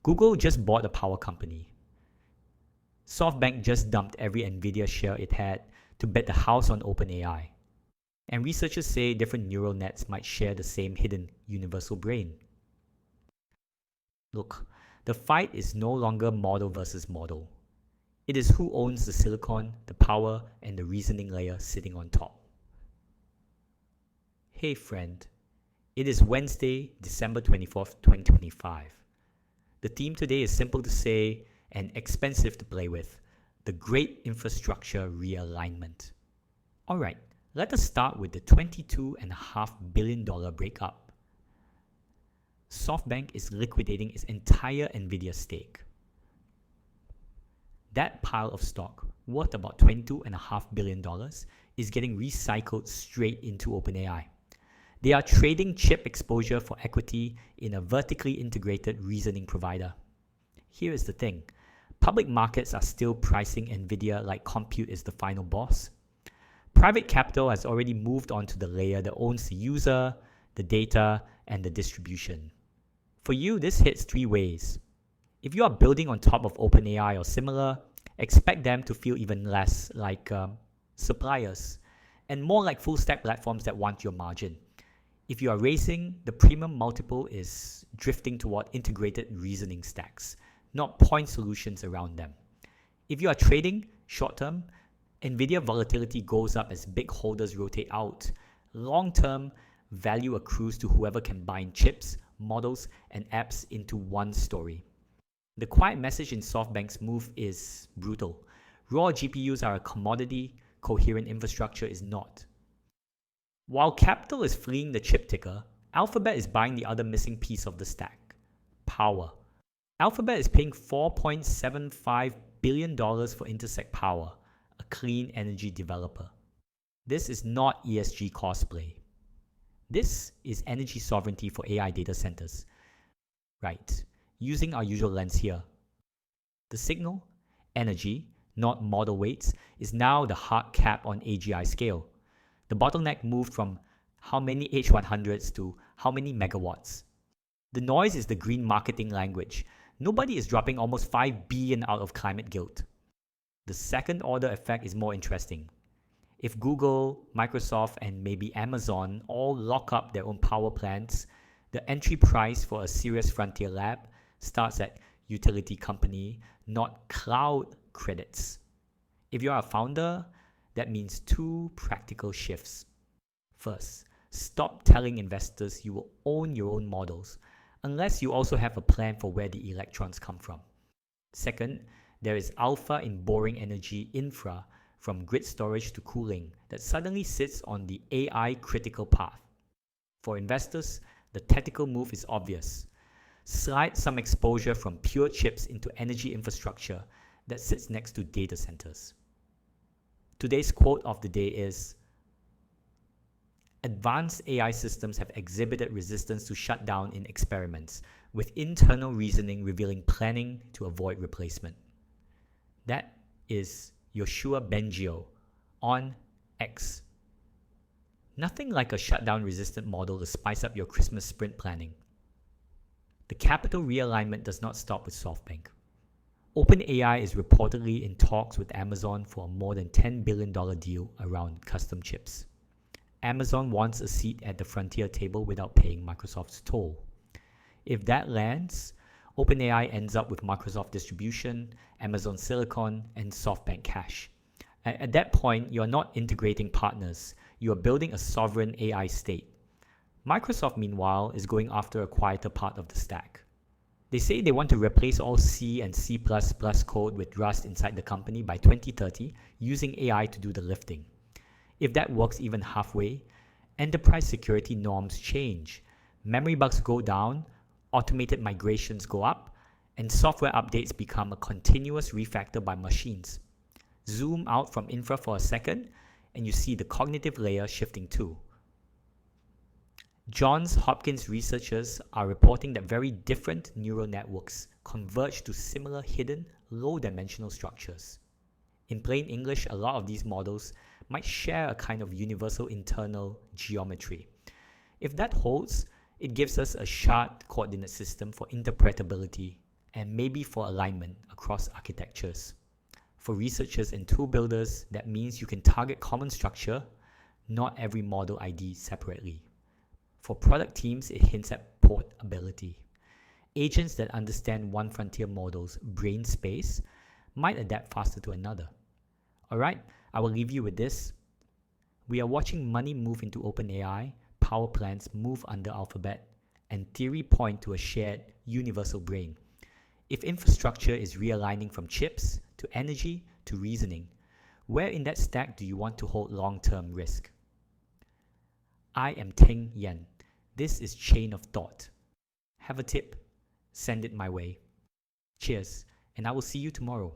Google just bought a power company. SoftBank just dumped every Nvidia share it had to bet the house on OpenAI. And researchers say different neural nets might share the same hidden universal brain. Look, the fight is no longer model versus model. It is who owns the silicon, the power, and the reasoning layer sitting on top. Hey friend, it is Wednesday, December 24th, 2025. The theme today is simple to say and expensive to play with: the Great Infrastructure Realignment. Alright, let us start with the $22.5 billion breakup. SoftBank is liquidating its entire Nvidia stake. That pile of stock, worth about $22.5 billion, is getting recycled straight into OpenAI. They are trading chip exposure for equity in a vertically integrated reasoning provider. Here is the thing. Public markets are still pricing Nvidia like compute is the final boss. Private capital has already moved on to the layer that owns the user, the data, and the distribution. For you, this hits three ways. If you are building on top of OpenAI or similar, expect them to feel even less like suppliers and more like full-stack platforms that want your margin. If you are racing, the premium multiple is drifting toward integrated reasoning stacks, not point solutions around them. If you are trading short-term, Nvidia volatility goes up as big holders rotate out. Long-term, value accrues to whoever can bind chips, models, and apps into one story. The quiet message in SoftBank's move is brutal. Raw GPUs are a commodity, coherent infrastructure is not. While capital is fleeing the chip ticker, Alphabet is buying the other missing piece of the stack: power. Alphabet is paying $4.75 billion for Intersect Power, a clean energy developer. This is not ESG cosplay. This is energy sovereignty for AI data centers. Right, using our usual lens here. The signal, energy, not model weights, is now the hard cap on AGI scale. The bottleneck moved from how many H100s to how many megawatts. The noise is the green marketing language. Nobody is dropping almost $5 billion out of climate guilt. The second order effect is more interesting. If Google, Microsoft, and maybe Amazon all lock up their own power plants, the entry price for a serious frontier lab starts at utility company, not cloud credits. If you are a founder, that means two practical shifts. First, stop telling investors you will own your own models, unless you also have a plan for where the electrons come from. Second, there is alpha in boring energy infra, from grid storage to cooling, that suddenly sits on the AI critical path. For investors, the tactical move is obvious. Slide some exposure from pure chips into energy infrastructure that sits next to data centers. Today's quote of the day is: advanced AI systems have exhibited resistance to shut down in experiments, with internal reasoning revealing planning to avoid replacement. That is Yoshua Bengio on X. Nothing like a shutdown-resistant model to spice up your Christmas sprint planning. The capital realignment does not stop with SoftBank. OpenAI is reportedly in talks with Amazon for a more than $10 billion deal around custom chips. Amazon wants a seat at the frontier table without paying Microsoft's toll. If that lands, OpenAI ends up with Microsoft distribution, Amazon Silicon, and SoftBank cash. At that point, you are not integrating partners, you are building a sovereign AI state. Microsoft, meanwhile, is going after a quieter part of the stack. They say they want to replace all C and C++ code with Rust inside the company by 2030, using AI to do the lifting. If that works even halfway, enterprise security norms change, memory bugs go down, automated migrations go up, and software updates become a continuous refactor by machines. Zoom out from infra for a second, and you see the cognitive layer shifting too. Johns Hopkins researchers are reporting that very different neural networks converge to similar hidden, low-dimensional structures. In plain English, a lot of these models might share a kind of universal internal geometry. If that holds, it gives us a shard coordinate system for interpretability and maybe for alignment across architectures. For researchers and tool builders, that means you can target common structure, not every model ID separately. For product teams, it hints at portability. Agents that understand one frontier model's brain space might adapt faster to another. Alright, I will leave you with this. We are watching money move into OpenAI, power plants move under Alphabet, and theory point to a shared universal brain. If infrastructure is realigning from chips to energy to reasoning, where in that stack do you want to hold long-term risk? I am Ting Yen. This is Chain of Thought. Have a tip? Send it my way. Cheers, and I will see you tomorrow.